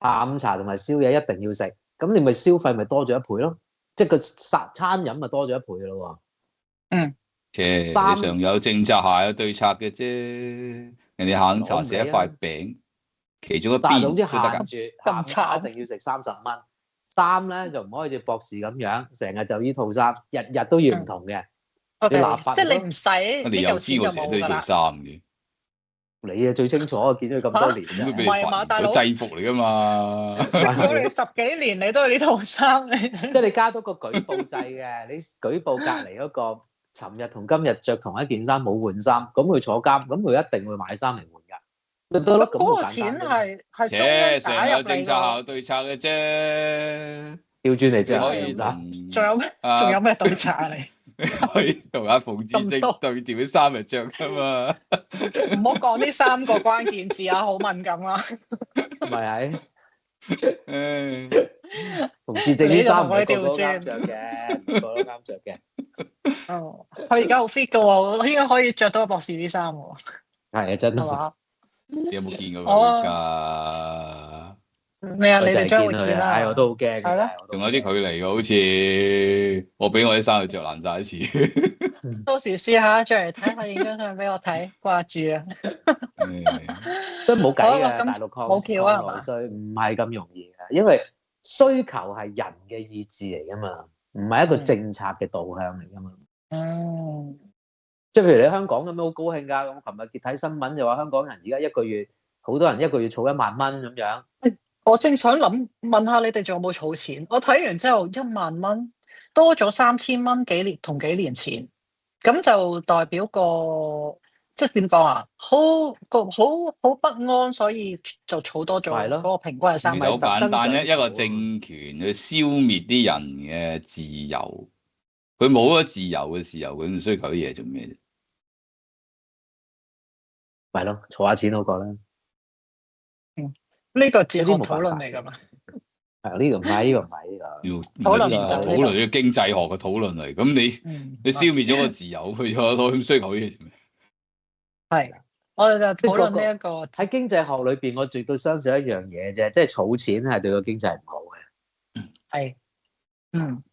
下午茶同埋宵夜一定要食，咁你咪消費咪多咗1倍咯，即係個餐飲咪多咗1倍咯喎。上有政策下有對策嘅啫，人哋下午茶食一塊餅，其中一邊但係總之限住咁差，一定要食30蚊。衫咧就唔可以似博士咁樣，成日就依套衫，日日都要唔同嘅。你立法即係你唔使，你又知我成日都要套衫嘅。你啊最清楚，見咗佢咁多年，唔係嘛，大佬制服嚟噶嘛？識咗你10幾年，你都係呢套衫。即係你加多個舉報制嘅，你舉報隔離嗰個，尋日同今日着同一件衫冇換衫，咁佢坐監，咁佢一定會買衫嚟換㗎。嗰個錢係中央打入嚟㗎。政策下對策嘅啫，調轉嚟着可以同。仲有咩對策啊？你可以同阿馮志正對調啲衫嚟着㗎嘛？唔好講呢3個關鍵字啊，好敏感啊！咪係。馮志正啲衫唔係個個啱着嘅，個個都啱着嘅。哦，佢而家好 fit 㗎喎，我應該可以着到個博士啲衫喎。係啊，真係嘛？你有冇見過佢㗎？咩啊？你哋將會見啦。我都好驚。係咯。仲有啲距離㗎，好似我俾我啲衫佢着爛晒一次。到時試下着嚟睇下，影張相俾我睇，掛住啊！所以冇計嘅，大陸抗內需啊，唔係咁容易嘅，因為需求係人嘅意志嚟㗎嘛，唔係一個政策嘅導向嚟㗎嘛。即係譬如你香港咁樣好高興㗎，咁琴日睇新聞就話香港人而家一個月好多人一個月儲1萬蚊咁樣。我正想問下你哋仲有冇儲錢？我睇完之後1萬蚊多咗3000蚊，同幾年前，咁就代表個即係點講啊？好不安，所以就儲多咗。係咯，嗰個平均係3米。好簡單啫，一個政權去消滅啲人嘅自由，佢冇咗自由嘅時候，佢唔需求啲嘢做咩啫？係咯，儲下錢好過啦。呢個哲學討論嚟㗎嘛？係呢個唔係呢個討論啲經濟學嘅討論嚟。咁你消滅咗個自由，佢就攞咁需求啲嘢做咩？係，我哋就討論呢一個喺經濟學裏邊，我絕對相信一樣嘢啫，即係儲錢係對個經濟唔好嘅。係，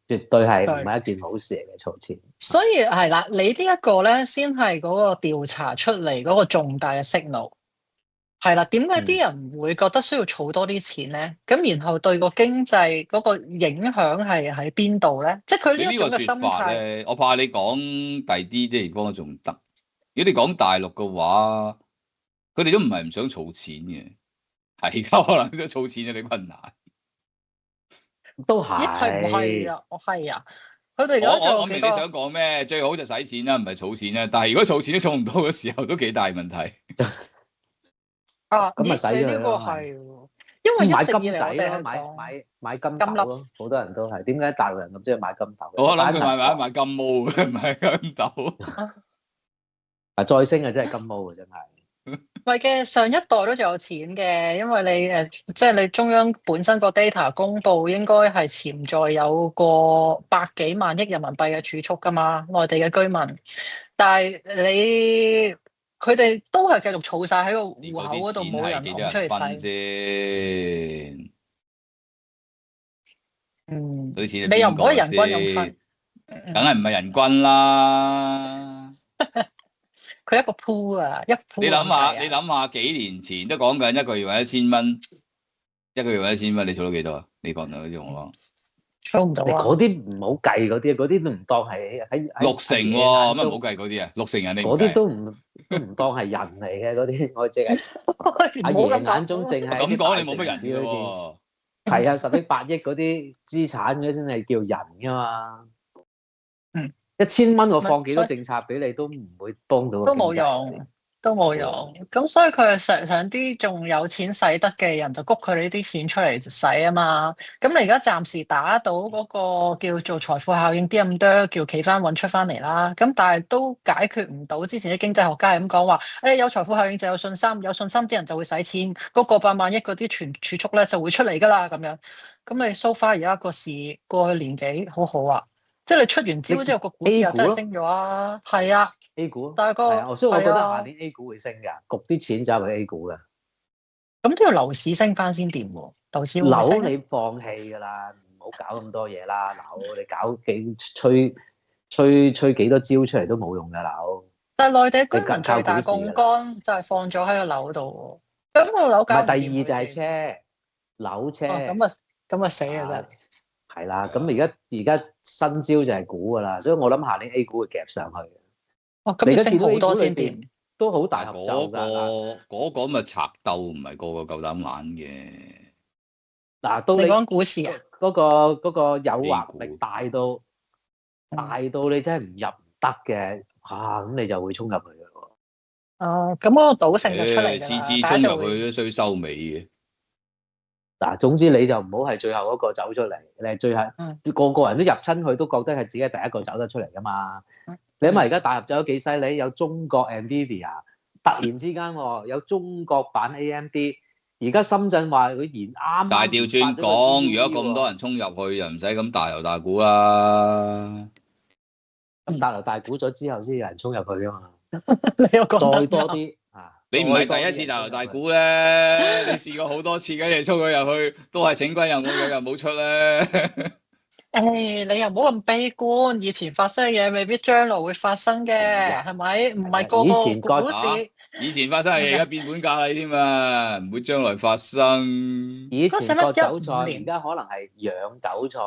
絕對係唔係一件好事嚟嘅儲錢。所以係啦，你呢一個咧先係嗰個調查出嚟嗰個重大嘅 signal。係啦，點解啲人會覺得需要儲多啲錢咧？咁然後對個經濟嗰個影響係喺邊度咧？即係佢呢一種嘅心態咧，我怕你講第啲地方仲得。如果你講大陸嘅話，佢哋都唔係唔想儲錢嘅，係而家可能都儲錢有啲困難。都係。係唔係啊？係啊，佢哋我明你想講咩？最好就使錢啦，唔係儲錢啦。但係如果儲錢都儲唔到嘅時候，都幾大問題。咁咪使咗呢個係，因為買金仔咯，買金豆咯，好多人都係。點解大陸人咁中意買金豆？我諗佢買金毛嘅，買金豆。再升啊，真係金毛嘅真係。唔係嘅，上一代都仲有錢嘅，因為你即係你中央本身個 data 公佈應該係潛在有個百幾萬億人民幣嘅儲蓄㗎嘛，內地嘅居民。但係佢哋都係繼續儲晒喺個戶口嗰度，冇人攞出嚟使。你又唔可以人均咁分，梗係唔係人均啦。佢一個 pool 啊，一 pool。你諗下，幾年前都講緊一個月揾1000蚊，一個月揾1000蚊，你儲到幾多啊？你講到嗰啲我講，儲唔到啊！嗰啲唔好計嗰啲，嗰啲都唔當係喺6成喎，乜唔好計嗰啲啊？6成人你嗰啲都唔當係人嚟嘅嗰啲，我淨係阿爺眼中淨係咁講，你冇乜人嘅喎。係啊，10億8億嗰啲資產嗰啲先係叫人噶嘛。1000蚊我放幾多政策俾你都唔會幫到，都冇用，都冇用。咁所以佢係想啲仲有錢使得嘅人就谷佢哋啲錢出嚟使啊嘛。咁你而家暫時打到嗰個叫做財富效應啲咁多，叫企翻穩出翻嚟啦。咁但係都解決唔到之前啲經濟學家係咁講話，有財富效應就有信心，有信心啲人就會使錢，嗰個8萬億嗰啲存儲蓄咧就會出嚟㗎啦咁樣。咁你 so far 而家個市過去年幾好好啊？即係你出完招之後個股又真係升咗啊！係啊 ，A 股，但係所以我覺得下年 A 股會升㗎，焗啲錢走去 A 股㗎。咁都要樓市升翻先掂喎，樓市樓你放棄㗎啦，唔好搞咁多嘢啦。樓你搞吹幾多招出嚟都冇用㗎樓。但係內地居民最大槓桿就係放咗喺個樓度喎。咁個樓價唔掂。第二就係車，樓車。咁啊死啊真係。係啦，咁而家新招就係股㗎啦，所以我諗下年 A 股會夾上去。咁你升好多先掂，都好大合奏㗎。嗰個咪賊鬥，唔係個個夠膽玩嘅。嗱，到你講股市啊，嗰個誘惑力大到你真係唔入唔得嘅咁你就會衝入去㗎喎。咁嗰個賭性就出嚟㗎啦。次衝入去都衰收尾嘅。嗱，總之你就唔好係最後嗰個走出嚟，你係最後個人都入親去都覺得係自己係第一個走得出嚟㗎嘛。你諗下而家大合走咗幾犀利，有中國 Nvidia， 突然之間有中國版 AMD， 而家深圳話佢啱啱大調轉講，如果咁多人衝入去，又唔使咁大油大股啦。咁大油大股咗之後先有人衝入去㗎嘛。你又講再多啲你唔係第一次大油大股咧，你試過好多次嘅，你衝佢入去都係請君入我又冇出咧。你又唔好咁悲觀，以前發生嘅嘢未必將來會發生嘅，係咪？唔係個個股市。以前發生嘅嘢而家變本加厲添啊，唔會將來發生。以前割韭菜，而家可能係養韭菜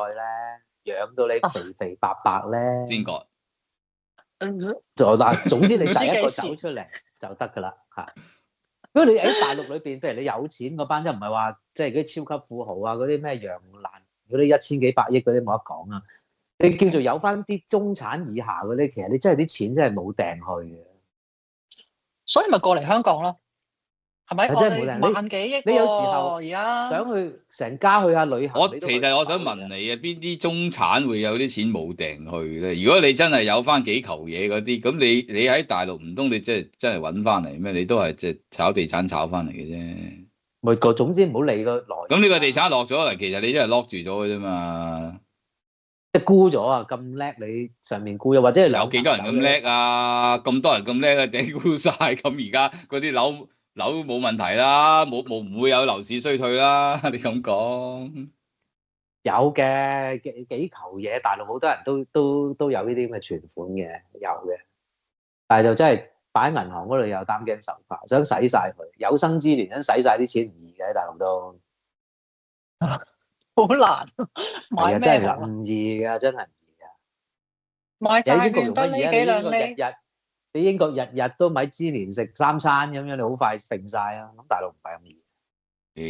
咧，養到你肥肥白白咧。先割。總之你第一個走出嚟就得㗎啦嚇。因為你喺大陸裏邊，譬如你有錢嗰班，即唔係話即係嗰啲超級富豪啊，嗰啲咩楊瀾嗰啲1000幾百億嗰啲冇得講啊。你叫做有翻啲中產以下嗰啲，其實你真係啲錢真係冇掟去嘅。所以咪過嚟香港咯，係咪？真係冇掟。萬幾億，你有時候而家想去成家去下旅行。其實我想問你啊，邊啲中產會有啲錢冇掟去咧？如果你真係有翻幾球嘢嗰啲，咁你喺大陸唔通你真係揾翻嚟咩？你都係即係炒地產炒翻嚟嘅啫。咪個總之唔好理個來。咁呢個地產落咗嚟，其實你都係 lock 住咗嘅啫嘛。即係沽咗啊！咁叻你上面沽，又或者係有幾多人咁叻啊？咁多人咁叻啊，頂沽晒。咁而家嗰啲樓冇問題啦，唔會有樓市衰退啦。你咁講，有嘅幾球嘢，大陸好多人都有呢啲咁嘅存款嘅，有嘅。但係就真係擺喺銀行嗰度又擔驚受怕，想使晒佢，有生之年想使晒啲錢唔易嘅，喺大陸都好難買係啊，真咩好啊？係唔易㗎，真係唔易㗎。買你喺英國債券得呢用乜嘢？幾兩厘，你英國日日都米芝蓮食3餐咁樣，你好快揈晒啊！咁大陸唔係咁易。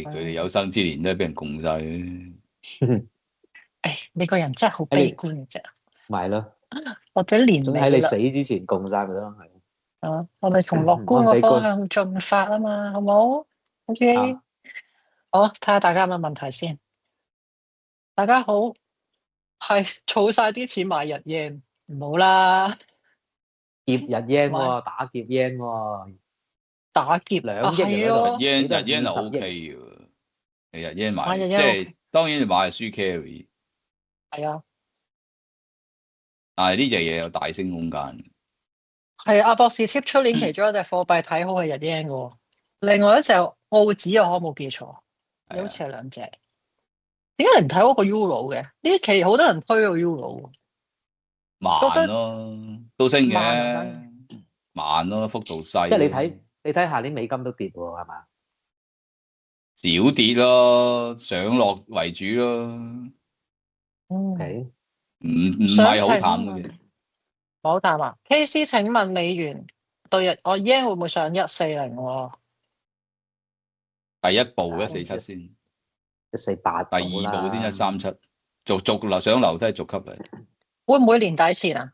佢哋有生之年都係俾人共晒嘅。你個人真係好悲觀嘅啫。咪係咯，或者年總之喺你尾啦。死之前共晒咪得咯，係。我哋從樂觀個方向進發啊嘛，好冇 ？OK，好，睇下大家有乜問題先。大家好，係儲晒啲錢買日yen，唔好啦。劫日yen喎，打劫yen喎，打劫2億人喺度，日yen係 OK 嘅，日yen買，即係當然你買係輸 carry。係啊，但係呢隻嘢有大升空間。係阿博士貼出年其中一隻貨幣睇好係日yen嘅喎，另外一隻澳紙我冇記錯，好似係兩隻。點解你唔睇嗰個 Euro 嘅？呢期好多人推個 Euro。慢咯，都升嘅，慢咯，幅度細。即係你睇下年美金都跌喎，係嘛？少跌咯，上落為主咯。OK，唔係好淡嘅。好淡啊 ！KC 請問美元對日我 yen 會唔會上140？第一步147先，148。第二步先137，逐上樓梯逐級嚟。會唔會年底前啊？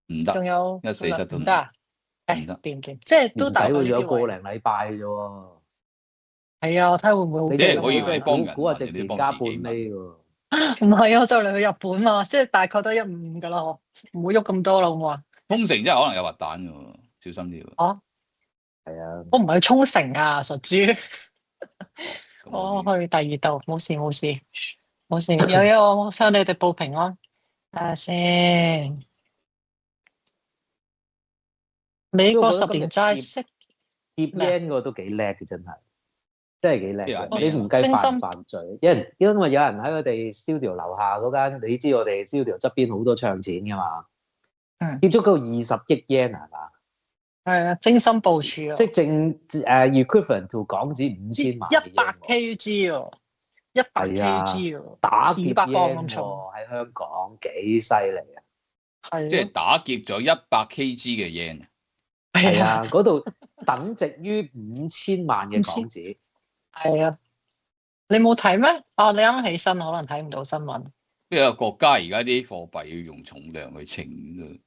唔得，仲有147都唔得啊？唔得，掂唔掂？即係都大概呢仲有啲位。個零禮拜啫喎。係啊，我睇下會唔會好。即係我以為幫人，估下直田加半厘喎。唔係啊，就嚟去日本嘛，即係大概都155噶啦，唔會喐咁多啦，好唔好啊？沖繩真係可能有核彈嘅喎，小心啲喎。哦，係啊，我唔係去沖繩啊，傻豬。我去第二度，冇事冇事冇事。有嘢我向你哋報平安。睇下先。美國10年債息貼 yen 個都幾叻嘅，真係幾叻嘅。你唔計犯罪，因為有人喺佢哋 studio 樓下嗰間，你知我哋 studio 側邊好多唱錢噶嘛。貼咗個20億 yen 係嘛？係啊，精心部署啊！即係equivalent to 港紙5000萬100 kg 喎，100 kg 喎，打劫 200磅咁咁重喺香港幾犀利啊！係即係打劫咗100 kg 嘅 yen。係啊，嗰度等值於5000萬嘅港紙。係啊，你冇睇咩？哦，你啱起身，可能睇唔到新聞。邊個國家而家啲貨幣要用重量去稱㗎？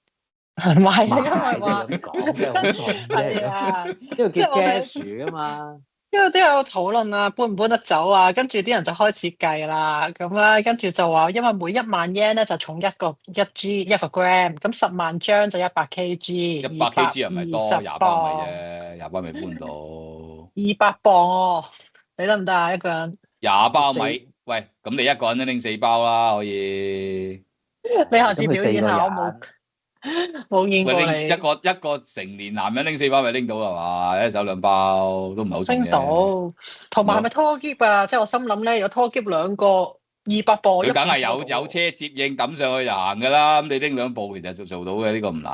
唔係，因為話咁講即係好重啫，因為叫 cash 啊嘛。因為都有討論啊，搬唔搬得走啊？跟住啲人就開始計啦，咁啦，跟住就話，因為每1萬 yen 咧就重1 G 1 gram，咁10萬張就100 kg，100 kg 係咪多？20包咪啫，20包咪搬到。200磅哦，你得唔得啊？一個人20包米，喂，咁你一個人都拎4包啦，可以。你下次表演下，我冇見過你。一個成年男人拎4包咪拎到係嘛？一手2包都唔係好重嘅。拎到，同埋係咪拖篋啊？即係我心諗咧，如果拖篋2個200磅，佢梗係有車接應抌上去就行㗎啦。咁你拎2部其實做到嘅，呢個唔難。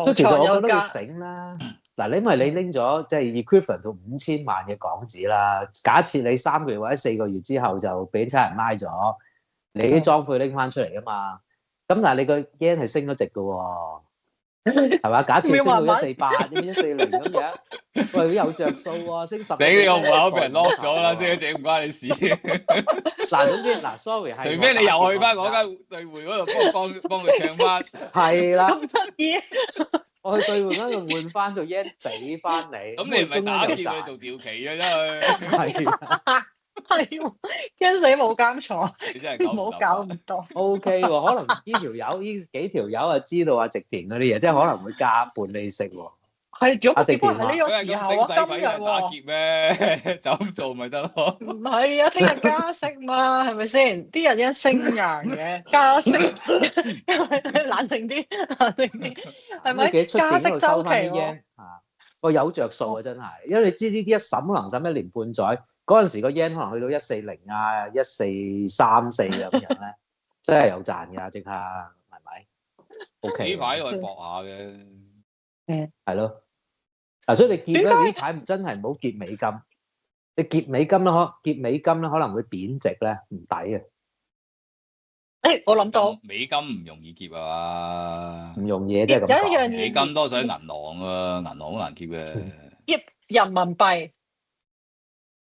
所以其實我覺得要醒啦。嗱，因為你拎咗即係 equivalent 到5000萬嘅港紙啦。假設你3個月或者4個月之後就俾差人拉咗，你啲裝備拎翻出嚟㗎嘛。咁但係你個 yen 係升咗值嘅喎，係嘛？假設升到148，點140咁樣，喂，有着數喎，升10%。你呢個戶口俾人 lock 咗啦，升咗值唔關你事。嗱，總之嗱 ，sorry 係。除非你又去翻嗰間兌匯嗰度幫佢唱翻。係啦。咁得意。我去兌換嗰度換翻個 yen 俾翻你。咁你唔係打劫佢做調期嘅啫？係。係喎，驚死冇監錯，你真係唔好搞咁多。O K 喎，可能呢幾條友啊知道阿植田嗰啲嘢，即係可能會加半利息喎。係咁，阿植田呢個時候啊，今日打劫咩？就咁做咪得咯？唔係啊，聽日加息嘛，係咪先？啲人一升硬嘅加息，冷靜啲，冷靜啲，係咪？加息週期喎。我有着數啊，真係，因為你知呢啲一審可能審1年半載。嗰陣時個 yen 可能去到140啊、1434咁樣咧，真係有賺㗎，即刻係咪 ？OK。呢排都係搏下嘅。係咯。嗱，所以你劫咧，點解呢排真係唔好劫美金。你劫美金咧，可能會貶值咧，唔抵嘅。我諗到美金唔容易劫啊嘛，唔容易，即係咁有一樣講。美金多數喺銀行啊，銀行好難劫嘅。劫人民幣，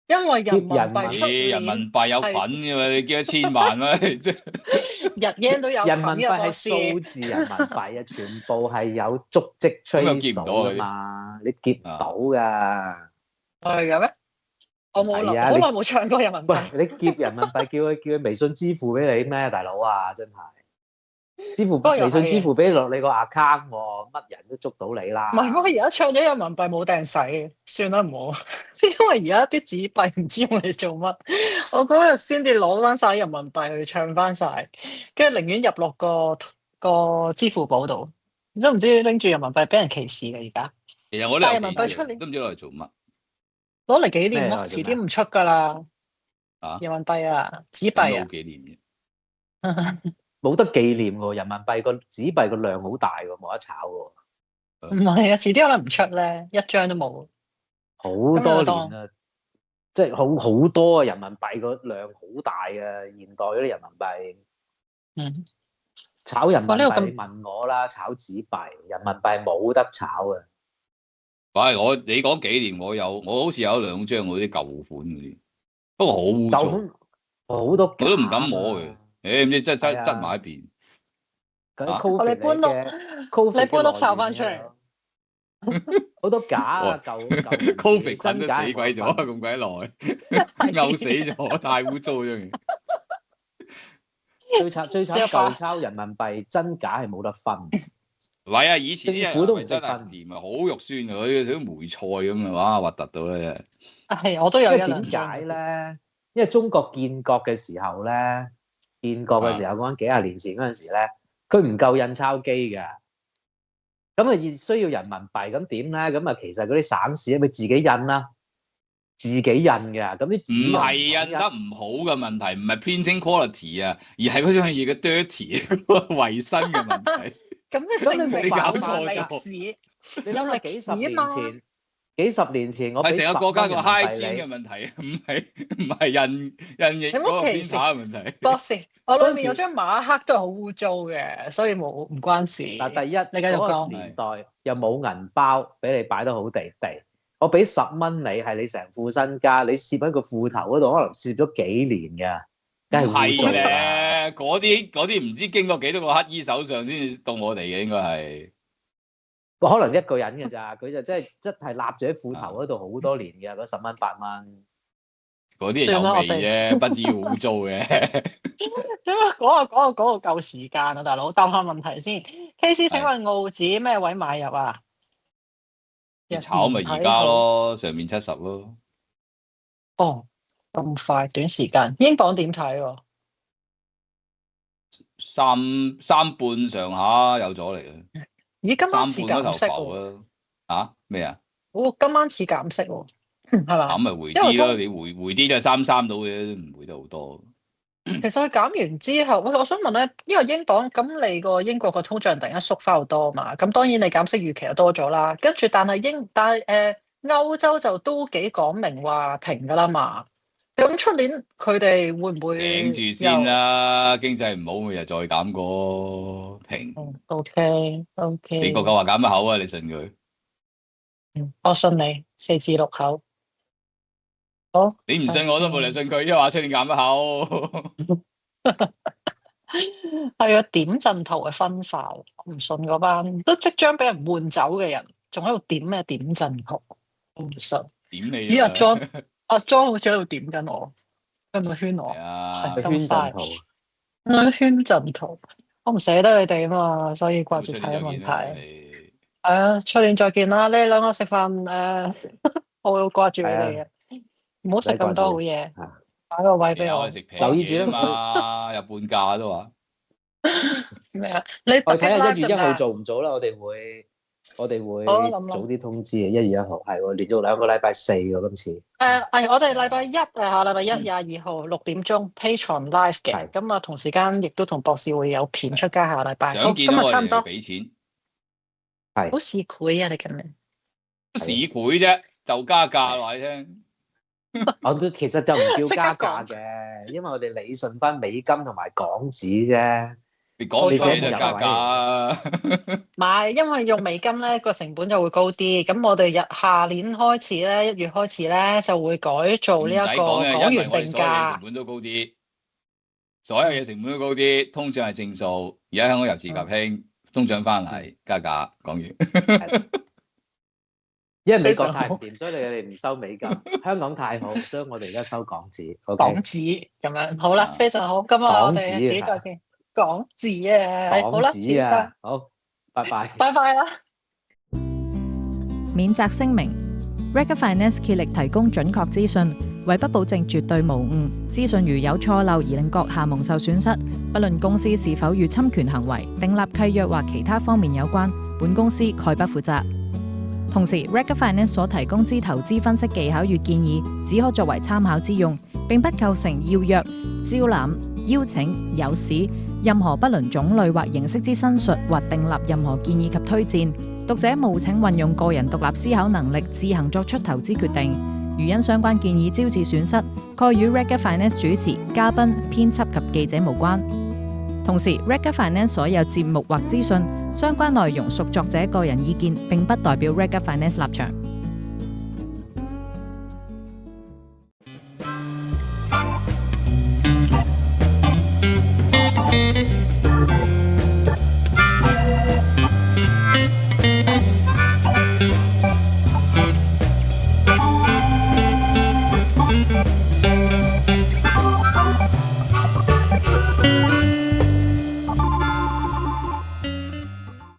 因為人民幣出人年民幣有份嘅嘛，你劫1000萬咩？即日 yen 都有人民幣係份嘅數字人民幣啊，全部係有足跡trace到㗎嘛，你劫唔到㗎。係嘅咩？我冇諗，係啊，好耐冇唱過人民幣。喂，你劫人民幣，叫佢微信支付俾你咩，大佬啊，真係微信支付俾落你個 account 喎，乜人都捉到你啦。唔係，我而家唱咗人民幣冇掟使，算啦唔好。因為而家啲紙幣唔知用嚟做乜，我嗰日先至攞翻晒人民幣去唱翻晒，跟住寧願入落個支付寶度，都唔知拎住人民幣俾人歧視嘅而家。其實我都有人民幣出年都唔知攞嚟做乜。攞嚟紀念咯，遲啲唔出噶啦。人民幣啊，紙幣啊，紀念嘅。冇得紀念喎，人民幣個紙幣個量好大喎，冇得炒喎。唔係啊，遲啲可能唔出咧，一張都冇。好多年啦，即係好多啊！人民幣個量好大嘅，現代嗰啲人民幣。炒人民幣你問我啦，炒紙幣，人民幣冇得炒嘅。喂，你講紀念，我好似有2張嗰啲舊款嗰啲，不過好污糟，好多我都唔敢摸嘅。唔知真係執埋一邊。你搬屋炒翻出嚟，好多假啊！舊 Covid 菌都死鬼咗，咁鬼耐，漚死咗，太污糟咗。最慘舊鈔人民幣真假係冇得分。唔係啊，以前政府都唔真係掂啊，好肉酸啊，好似啲梅菜咁啊，哇，核突到咧。係，我都有一兩張。點解咧？因為中國建國嘅時候咧，講緊幾廿年前嗰陣時咧，佢唔夠印鈔機㗎，咁啊需要人民幣，咁點咧？咁啊其實嗰啲省市咪自己印啦，自己印㗎，咁啲紙唔係印得唔好嘅問題，唔係 printing quality 啊，而係嗰樣嘢嘅 dirty 衞生嘅問題。咁你搞錯歷史，你諗下幾十年前我係成個國家個 hygiene 嘅問問題，唔係印液嗰個編碼嘅問題。博士，我裏面有張馬克都係好污糟嘅，所以唔關事。嗱，第一你繼續講。年代又冇銀包俾你擺得好地地，我俾10蚊你係你成副身家，你攝喺個褲頭嗰度，可能攝咗幾年㗎。唔係咧，嗰啲唔知經過幾多個乞衣手上先至到我哋嘅，應該係。可能一個人嘅咋，佢就真係立住喺褲頭嗰度好多年嘅，嗰10蚊8蚊。嗰啲有味啫，不至於污糟嘅。點解講個夠時間啊，大佬？答下問題先。KC 請問澳紙咩位買入啊？炒咪而家咯，上面70咯。哦。咁快短時間，英鎊點睇喎？3半上下有咗嚟嘅。咦，今晚似減息喎。咩啊？今晚似減息喎，係嘛？咁咪回啲咯，你回啲都係33到嘅，唔回得好多。其實佢減完之後，我想問咧，因為英鎊咁，你個英國個通脹突然間縮翻好多嘛，咁當然你減息預期又多咗啦。跟住，但係歐洲就都幾講明話停㗎啦嘛。咁出年佢哋會唔會頂住先啦？經濟唔好咪又再減過停。OK。你個夠話減乜口啊？你信佢？我信你4至6口。好。你唔信我都冇嚟信佢，因為話出年減乜口。係啊，點陣圖嘅分化，我唔信嗰班都即將俾人換走嘅人，仲喺度點咩點陣圖？我唔信。點你？咦，阿 John 好似喺度點緊我，係咪圈我？係啊，圈陣圖。圈陣圖，我唔捨得你哋啊嘛，所以掛住睇問題。係啊，出年再見啦！你哋兩個食飯我會掛住你哋嘅，唔好食咁多好嘢，擺個位俾我。留意住嘛，有半價都話。咩啊？你我睇下1月1號做唔做啦，我哋會我哋會好諗早啲通知嘅，1月1號係喎，連續2個禮拜4喎今次。我哋禮拜一下禮拜一22號6點鐘 Patreon Live 嘅，咁啊同時間亦都同博士會有片出街下禮拜。想見到我哋俾錢，係好市儈啊！你咁樣市儈啫，就加價話你聽。我都其實就唔叫加價嘅，因為我哋理順翻美金同埋港紙啫。你講錯就加價。唔係，因為用美金咧個成本就會高啲。咁我哋下年開始咧，1月開始咧就會改做呢一個港元定價。成本都高啲，所有嘢成本都高啲，通脹係正數。而家香港由治及興，通脹翻嚟加價港元。因為美國太唔掂，所以你哋唔收美金。香港太好，所以我哋而家收港紙。港紙咁樣好啦，非常好。今日我哋自己再見。港紙啊，好啦，紙啊，好，拜拜，拜拜啦。免責聲明 ：Rega Finance 竭力提供準確資訊，為不保證絕對無誤，資訊如有錯漏而令閣下蒙受損失，不論公司是否與侵權行為、訂立契約或其他方面有關，本公司概不負責。同時 ，Rega Finance 所提供之投資分析技巧與建議，只可作為參考之用，並不構成要約、招攬、邀請、誘使任何不論種類或形式之申述或訂立任何建議及推薦。讀者務請運用個人獨立思考能力，自行作出投資決定。如因相關建議招致損失，概與 Rega Finance 主持、嘉賓、編輯及記者無關。同時 ，Rega Finance 所有節目或資訊相關內容屬作者個人意見，並不代表 Rega Finance 立場。